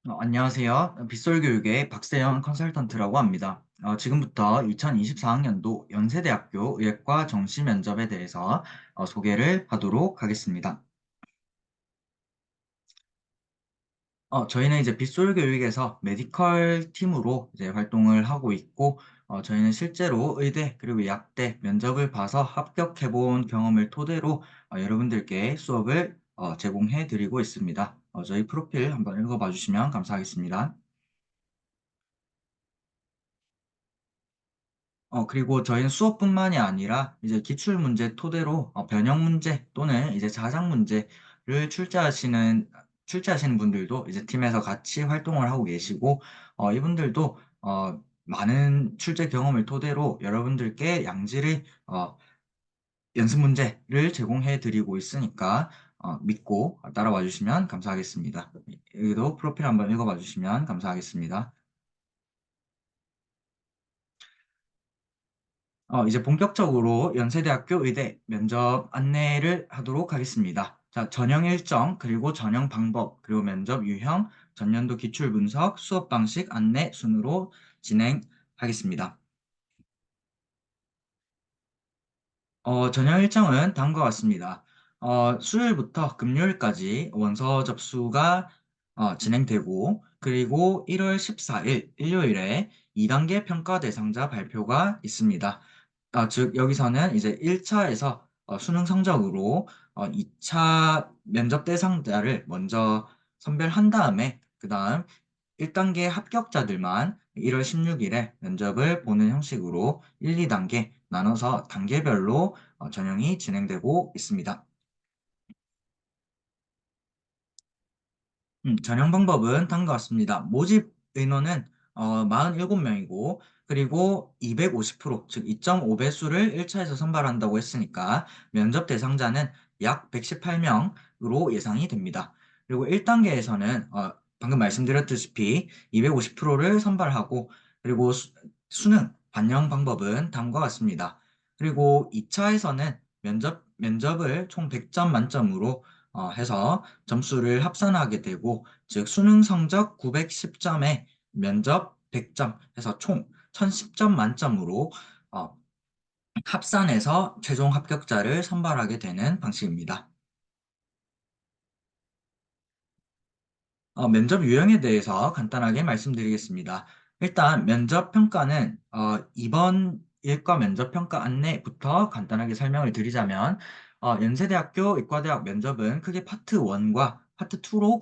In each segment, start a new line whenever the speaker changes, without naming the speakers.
안녕하세요. 빗솔교육의 박세영 컨설턴트라고 합니다. 지금부터 2024학년도 연세대학교 의예과 정시 면접에 대해서 소개를 하도록 하겠습니다. 저희는 이제 빗솔교육에서 메디컬 팀으로 이제 활동을 하고 있고, 저희는 실제로 의대 그리고 약대 면접을 봐서 합격해 본 경험을 토대로 여러분들께 수업을 제공해 드리고 있습니다. 저희 프로필 한번 읽어봐 주시면 감사하겠습니다. 그리고 저희는 수업뿐만이 아니라 이제 기출 문제 토대로 변형 문제 또는 이제 자작 문제를 출제하시는 분들도 이제 팀에서 같이 활동을 하고 계시고, 이분들도 많은 출제 경험을 토대로 여러분들께 양질의 연습 문제를 제공해 드리고 있으니까 믿고 따라와 주시면 감사하겠습니다. 여기도 프로필 한번 읽어봐 주시면 감사하겠습니다. 이제 본격적으로 연세대학교 의대 면접 안내를 하도록 하겠습니다. 자, 전형 일정, 그리고 전형 방법, 그리고 면접 유형, 전년도 기출 분석, 수업 방식 안내 순으로 진행하겠습니다. 전형 일정은 다음과 같습니다. 수요일부터 금요일까지 원서 접수가 진행되고, 그리고 1월 14일 일요일에 2단계 평가 대상자 발표가 있습니다. 즉, 여기서는 이제 1차에서 수능 성적으로 2차 면접 대상자를 먼저 선별한 다음에, 그 다음 1단계 합격자들만 1월 16일에 면접을 보는 형식으로 1, 2단계 나눠서 단계별로 전형이 진행되고 있습니다. 전형 방법은 다음과 같습니다. 모집 인원은 47명이고, 그리고 250%, 즉 2.5배수를 1차에서 선발한다고 했으니까 면접 대상자는 약 118명으로 예상이 됩니다. 그리고 1단계에서는 방금 말씀드렸다시피 250%를 선발하고, 그리고 수능 반영 방법은 다음과 같습니다. 그리고 2차에서는 면접을 총 100점 만점으로 해서 점수를 합산하게 되고, 즉 수능 성적 910점에 면접 100점 해서 총 1010점 만점으로 어, 합산해서 최종 합격자를 선발하게 되는 방식입니다. 면접 유형에 대해서 간단하게 말씀드리겠습니다. 일단 면접 평가는 이번 일과 면접 평가 안내부터 간단하게 설명을 드리자면, 연세대학교 의과대학 면접은 크게 파트 1과 파트 2로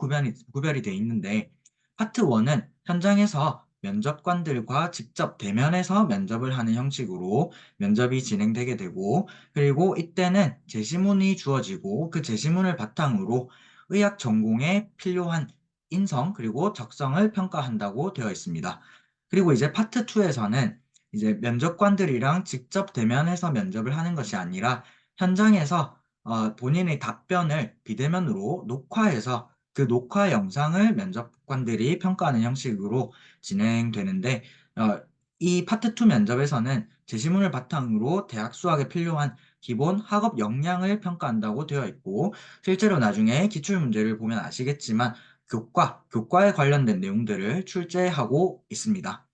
구별이 되어 있는데, 파트 1은 현장에서 면접관들과 직접 대면해서 면접을 하는 형식으로 면접이 진행되게 되고, 그리고 이때는 제시문이 주어지고 그 제시문을 바탕으로 의학 전공에 필요한 인성 그리고 적성을 평가한다고 되어 있습니다. 그리고 이제 파트 2에서는 이제 면접관들이랑 직접 대면해서 면접을 하는 것이 아니라 현장에서 본인의 답변을 비대면으로 녹화해서 그 녹화 영상을 면접관들이 평가하는 형식으로 진행되는데, 어, 이 파트 2 면접에서는 제시문을 바탕으로 대학 수학에 필요한 기본 학업 역량을 평가한다고 되어 있고, 실제로 나중에 기출 문제를 보면 아시겠지만 교과에 관련된 내용들을 출제하고 있습니다.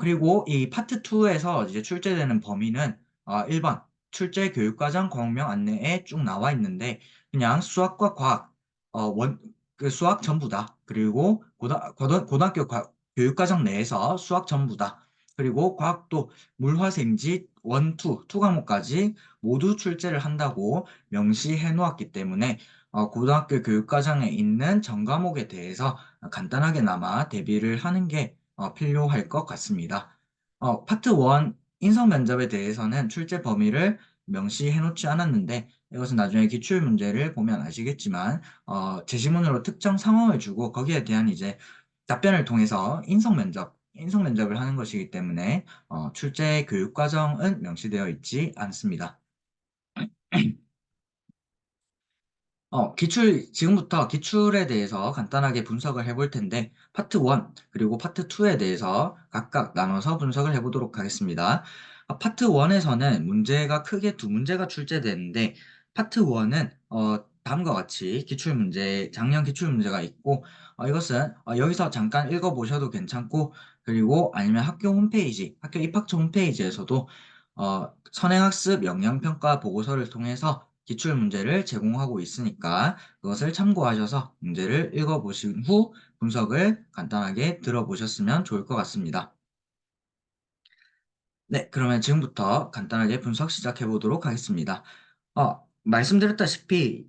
그리고 이 파트 2에서 이제 출제되는 범위는 1번 출제 교육과정 과목명 안내에 쭉 나와 있는데, 그냥 수학과 과학, 그 수학 전부다. 그리고 고등학교 교육과정 내에서 수학 전부다. 그리고 과학도 물화생지 1, 2 과목까지 모두 출제를 한다고 명시해 놓았기 때문에 고등학교 교육과정에 있는 전 과목에 대해서 간단하게나마 대비를 하는 게 필요할 것 같습니다. 파트 1 인성 면접에 대해서는 출제 범위를 명시해 놓지 않았는데, 이것은 나중에 기출 문제를 보면 아시겠지만 제시문으로 특정 상황을 주고 거기에 대한 이제 답변을 통해서 인성 면접을 하는 것이기 때문에 출제 교육 과정은 명시되어 있지 않습니다. 지금부터 기출에 대해서 간단하게 분석을 해볼 텐데, 파트 1, 그리고 파트 2에 대해서 각각 나눠서 분석을 해보도록 하겠습니다. 파트 1에서는 문제가 크게 두 문제가 출제되는데, 파트 1은 다음과 같이 기출문제, 작년 기출문제가 있고, 이것은 여기서 잠깐 읽어보셔도 괜찮고, 그리고 아니면 학교 홈페이지, 학교 입학처 홈페이지에서도 선행학습 역량평가 보고서를 통해서 기출문제를 제공하고 있으니까 그것을 참고하셔서 문제를 읽어보신 후 분석을 간단하게 들어보셨으면 좋을 것 같습니다. 네, 그러면 지금부터 간단하게 분석 시작해 보도록 하겠습니다. 말씀드렸다시피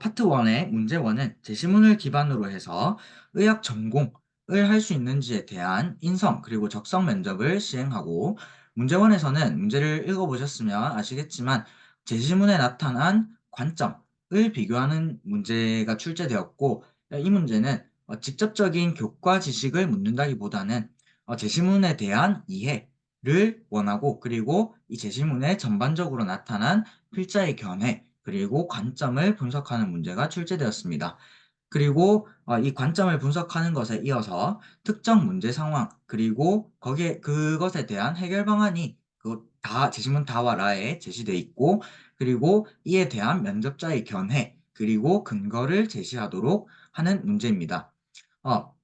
파트 1의 문제 1은 제시문을 기반으로 해서 의학 전공을 할 수 있는지에 대한 인성 그리고 적성 면접을 시행하고 문제 1에서는 문제를 읽어보셨으면 아시겠지만 제시문에 나타난 관점을 비교하는 문제가 출제되었고 이 문제는 직접적인 교과 지식을 묻는다기보다는 제시문에 대한 이해를 원하고 그리고 이 제시문에 전반적으로 나타난 필자의 견해, 그리고 관점을 분석하는 문제가 출제되었습니다. 그리고 이 관점을 분석하는 것에 이어서 특정 문제 상황, 그리고 그것에 대한 해결 방안이 제시문 다와 라에 제시되어 있고, 그리고 이에 대한 면접자의 견해, 그리고 근거를 제시하도록 하는 문제입니다. 어,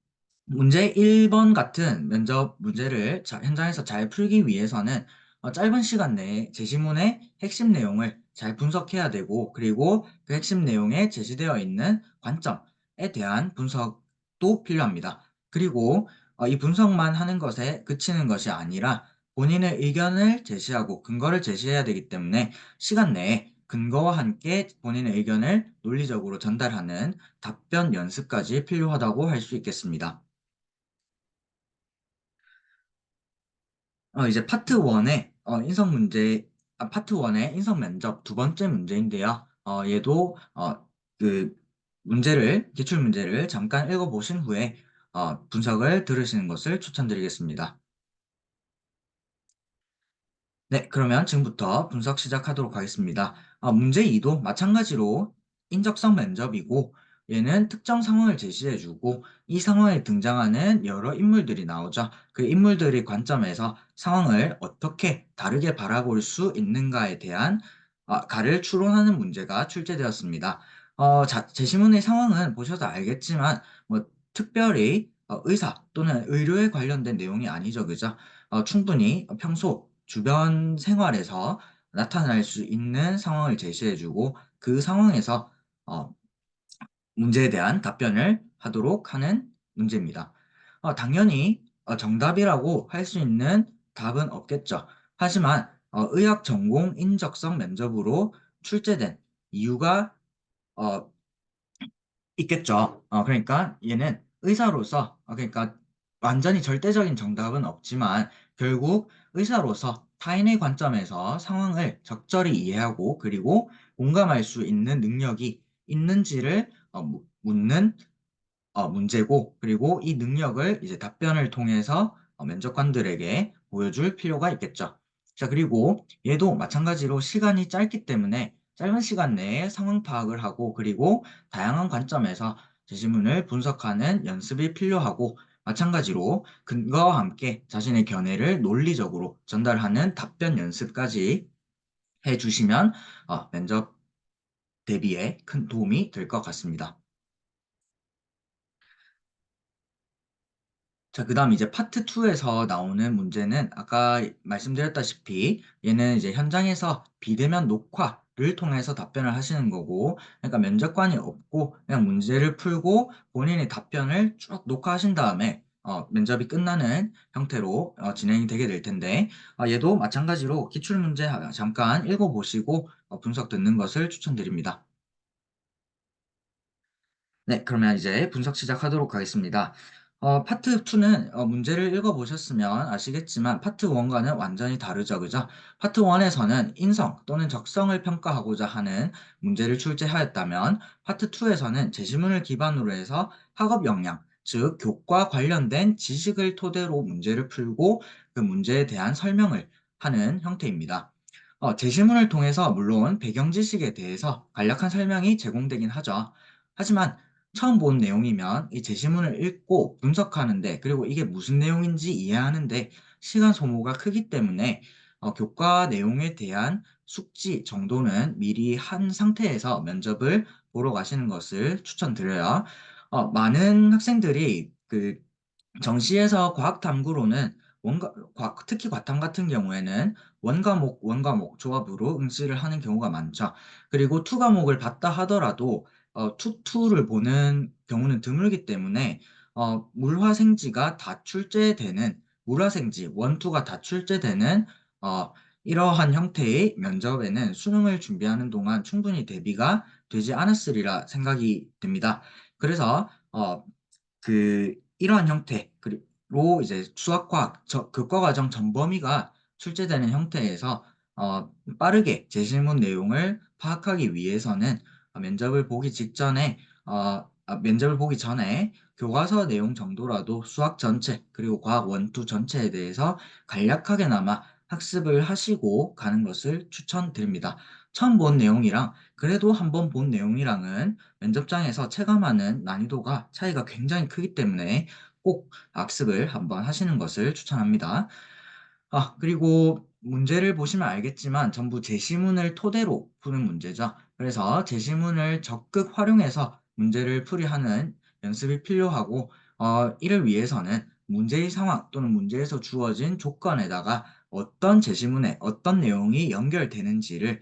문제 1번 같은 면접 문제를 현장에서 잘 풀기 위해서는 짧은 시간 내에 제시문의 핵심 내용을 잘 분석해야 되고, 그리고 그 핵심 내용에 제시되어 있는 관점에 대한 분석도 필요합니다. 그리고 이 분석만 하는 것에 그치는 것이 아니라 본인의 의견을 제시하고 근거를 제시해야 되기 때문에 시간 내에 근거와 함께 본인의 의견을 논리적으로 전달하는 답변 연습까지 필요하다고 할 수 있겠습니다. 이제 파트 1의 파트 1의 인성 면접 두 번째 문제인데요. 얘도 그 기출 문제를 잠깐 읽어보신 후에 분석을 들으시는 것을 추천드리겠습니다. 네, 그러면 지금부터 분석 시작하도록 하겠습니다. 문제 2도 마찬가지로 인적성 면접이고, 얘는 특정 상황을 제시해주고, 이 상황에 등장하는 여러 인물들이 나오죠. 그 인물들의 관점에서 상황을 어떻게 다르게 바라볼 수 있는가에 대한 가를 추론하는 문제가 출제되었습니다. 제시문의 상황은 보셔도 알겠지만, 뭐, 특별히 의사 또는 의료에 관련된 내용이 아니죠, 그죠? 충분히 평소 주변 생활에서 나타날 수 있는 상황을 제시해주고 그 상황에서 어, 문제에 대한 답변을 하도록 하는 문제입니다. 당연히 정답이라고 할 수 있는 답은 없겠죠. 하지만 의학 전공 인적성 면접으로 출제된 이유가 어, 있겠죠. 그러니까 얘는 의사로서, 그러니까 완전히 절대적인 정답은 없지만 결국 의사로서 타인의 관점에서 상황을 적절히 이해하고 그리고 공감할 수 있는 능력이 있는지를 묻는 문제고, 그리고 이 능력을 이제 답변을 통해서 면접관들에게 보여줄 필요가 있겠죠. 자, 그리고 얘도 마찬가지로 시간이 짧기 때문에 짧은 시간 내에 상황 파악을 하고, 그리고 다양한 관점에서 제시문을 분석하는 연습이 필요하고, 마찬가지로 근거와 함께 자신의 견해를 논리적으로 전달하는 답변 연습까지 해주시면 면접 대비에 큰 도움이 될 것 같습니다. 자, 그 다음 이제 파트 2에서 나오는 문제는 아까 말씀드렸다시피 얘는 이제 현장에서 비대면 녹화를 통해서 답변을 하시는 거고, 그러니까 면접관이 없고 그냥 문제를 풀고 본인의 답변을 쭉 녹화하신 다음에 면접이 끝나는 형태로 진행이 되게 될 텐데, 얘도 마찬가지로 기출문제 잠깐 읽어보시고 분석 듣는 것을 추천드립니다. 네, 그러면 이제 분석 시작하도록 하겠습니다. 파트 2는 문제를 읽어보셨으면 아시겠지만 파트 1과는 완전히 다르죠, 그죠? 파트 1에서는 인성 또는 적성을 평가하고자 하는 문제를 출제하였다면 파트 2에서는 제시문을 기반으로 해서 학업 역량, 즉 교과 관련된 지식을 토대로 문제를 풀고 그 문제에 대한 설명을 하는 형태입니다. 제시문을 통해서 물론 배경 지식에 대해서 간략한 설명이 제공되긴 하죠. 하지만 처음 본 내용이면 이 제시문을 읽고 분석하는데, 그리고 이게 무슨 내용인지 이해하는데 시간 소모가 크기 때문에 교과 내용에 대한 숙지 정도는 미리 한 상태에서 면접을 보러 가시는 것을 추천드려요. 많은 학생들이 정시에서 과학 탐구로는 특히 과탐 같은 경우에는 원과목 조합으로 응시를 하는 경우가 많죠. 그리고 투 과목을 봤다 하더라도 투를 보는 경우는 드물기 때문에 물화생지가 다 출제되는 물화생지 원투가 다 출제되는 어, 이러한 형태의 면접에는 수능을 준비하는 동안 충분히 대비가 되지 않았으리라 생각이 듭니다. 그래서 이러한 형태로 이제 수학과학 교과과정 전범위가 출제되는 형태에서 빠르게 제시문 내용을 파악하기 위해서는 면접을 보기 전에 교과서 내용 정도라도 수학 전체 그리고 과학 원투 전체에 대해서 간략하게나마 학습을 하시고 가는 것을 추천드립니다. 처음 본 내용이랑 그래도 한번 본 내용이랑은 면접장에서 체감하는 난이도가 차이가 굉장히 크기 때문에 꼭 학습을 한번 하시는 것을 추천합니다. 그리고 문제를 보시면 알겠지만 전부 제시문을 토대로 푸는 문제죠. 그래서 제시문을 적극 활용해서 문제를 풀이하는 연습이 필요하고, 이를 위해서는 문제의 상황 또는 문제에서 주어진 조건에다가 어떤 제시문에 어떤 내용이 연결되는지를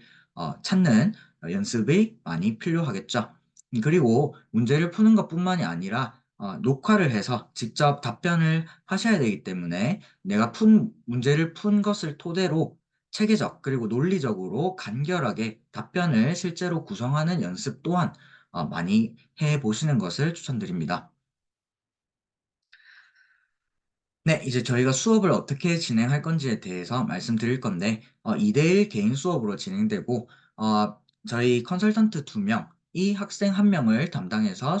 찾는 연습이 많이 필요하겠죠. 그리고 문제를 푸는 것뿐만이 아니라 녹화를 해서 직접 답변을 하셔야 되기 때문에 내가 문제를 푼 것을 토대로 체계적 그리고 논리적으로 간결하게 답변을 실제로 구성하는 연습 또한 많이 해 보시는 것을 추천드립니다. 네, 이제 저희가 수업을 어떻게 진행할 건지에 대해서 말씀드릴 건데, 2대1 개인 수업으로 진행되고, 저희 컨설턴트 2명, 이 학생 1명을 담당해서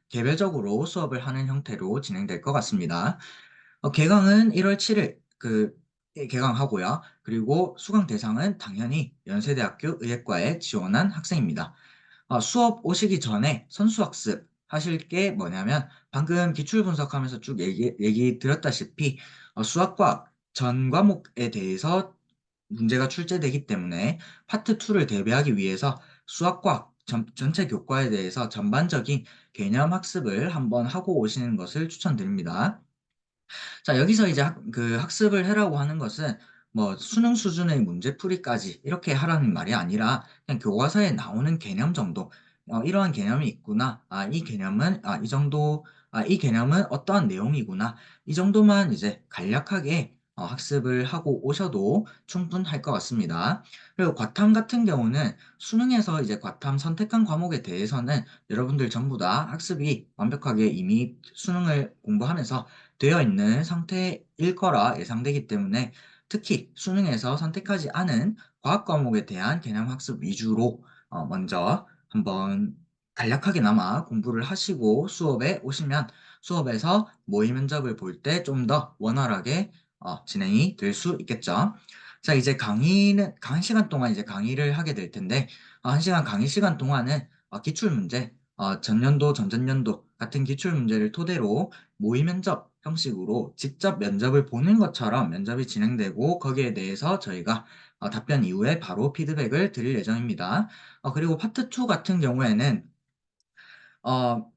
개별적으로 수업을 하는 형태로 진행될 것 같습니다. 개강은 1월 7일 개강하고요. 그리고 수강 대상은 당연히 연세대학교 의예과에 지원한 학생입니다. 수업 오시기 전에 선수학습 하실 게 뭐냐면 방금 기출 분석하면서 쭉 얘기 드렸다시피 수학과학 전 과목에 대해서 문제가 출제되기 때문에 파트 2를 대비하기 위해서 수학과학 전체 교과에 대해서 전반적인 개념 학습을 한번 하고 오시는 것을 추천드립니다. 자, 여기서 이제 학습을 해라고 하는 것은 뭐 수능 수준의 문제풀이까지 이렇게 하라는 말이 아니라 그냥 교과서에 나오는 개념 정도, 이러한 개념이 있구나. 이 개념은 어떠한 내용이구나. 이 정도만 이제 간략하게 학습을 하고 오셔도 충분할 것 같습니다. 그리고 과탐 같은 경우는 수능에서 이제 과탐 선택한 과목에 대해서는 여러분들 전부 다 학습이 완벽하게 이미 수능을 공부하면서 되어 있는 상태일 거라 예상되기 때문에 특히 수능에서 선택하지 않은 과학 과목에 대한 개념 학습 위주로 먼저 한번 간략하게나마 공부를 하시고 수업에 오시면 수업에서 모의 면접을 볼 때 좀 더 원활하게 진행이 될 수 있겠죠. 자, 이제 강의 시간 동안 이제 강의를 하게 될 텐데, 1시간 강의 시간 동안은 기출 문제, 전년도, 전전년도 같은 기출 문제를 토대로 모의 면접 형식으로 직접 면접을 보는 것처럼 면접이 진행되고 거기에 대해서 저희가 답변 이후에 바로 피드백을 드릴 예정입니다. 그리고 파트 2 같은 경우에는 어,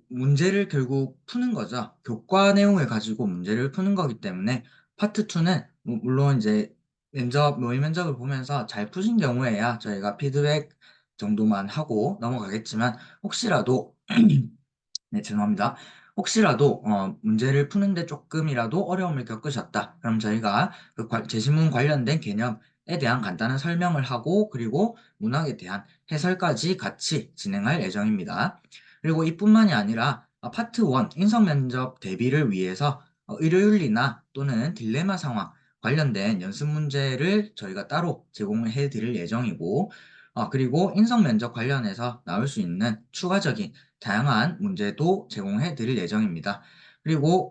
문제를 결국 푸는 거죠. 교과 내용을 가지고 문제를 푸는 거기 때문에 파트 2는 물론 이제 모의 면접을 보면서 잘 푸신 경우에야 저희가 피드백 정도만 하고 넘어가겠지만 혹시라도 네, 죄송합니다. 혹시라도 문제를 푸는데 조금이라도 어려움을 겪으셨다. 그럼 저희가 제시문 관련된 개념에 대한 간단한 설명을 하고 그리고 문항에 대한 해설까지 같이 진행할 예정입니다. 그리고 이뿐만이 아니라 파트 1 인성 면접 대비를 위해서 의료윤리나 또는 딜레마 상황 관련된 연습 문제를 저희가 따로 제공해 드릴 예정이고 그리고 인성 면접 관련해서 나올 수 있는 추가적인 다양한 문제도 제공해 드릴 예정입니다. 그리고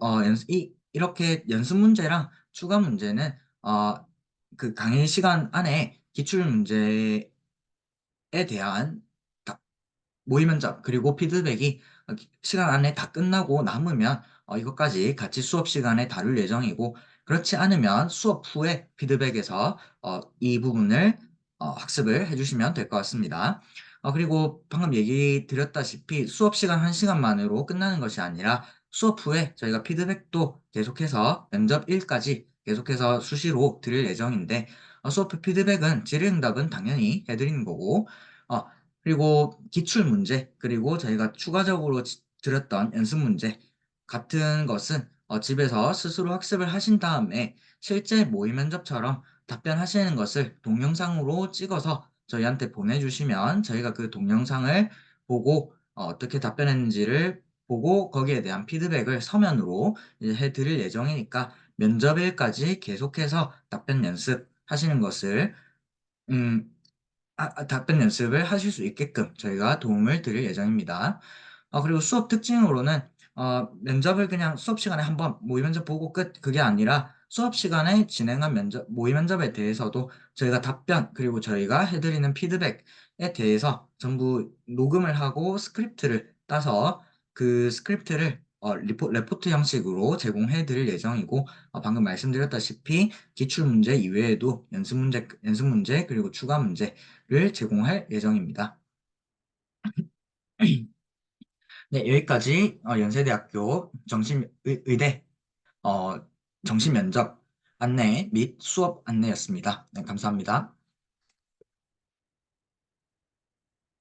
이렇게 연습 문제랑 추가 문제는 강의 시간 안에 기출 문제에 대한 모의 면접 그리고 피드백이 시간 안에 다 끝나고 남으면 이것까지 같이 수업 시간에 다룰 예정이고 그렇지 않으면 수업 후에 피드백에서 이 부분을 학습을 해주시면 될 것 같습니다. 그리고 방금 얘기 드렸다시피 수업 시간 1시간만으로 끝나는 것이 아니라 수업 후에 저희가 피드백도 계속해서 면접 일까지 계속해서 수시로 드릴 예정인데 수업 후 피드백은 질의응답은 당연히 해드리는 거고 어, 그리고 기출 문제 그리고 저희가 추가적으로 드렸던 연습 문제 같은 것은 집에서 스스로 학습을 하신 다음에 실제 모의 면접처럼 답변하시는 것을 동영상으로 찍어서 저희한테 보내주시면 저희가 그 동영상을 보고 떻게 답변했는지를 보고 거기에 대한 피드백을 서면으로 이제 해드릴 예정이니까 면접일까지 계속해서 답변 연습하시는 것을 음, 답변 연습을 하실 수 있게끔 저희가 도움을 드릴 예정입니다. 그리고 수업 특징으로는 면접을 그냥 수업 시간에 한번 모의 면접 보고 끝 그게 아니라 수업 시간에 진행한 모의 면접에 대해서도 저희가 답변 그리고 저희가 해드리는 피드백에 대해서 전부 녹음을 하고 스크립트를 따서 그 스크립트를 레포트 형식으로 제공해 드릴 예정이고 방금 말씀드렸다시피 기출 문제 이외에도 연습 문제 그리고 추가 문제를 제공할 예정입니다. 네, 여기까지 연세대학교 정신의대 어, 정신면접 안내 및 수업 안내였습니다. 네, 감사합니다.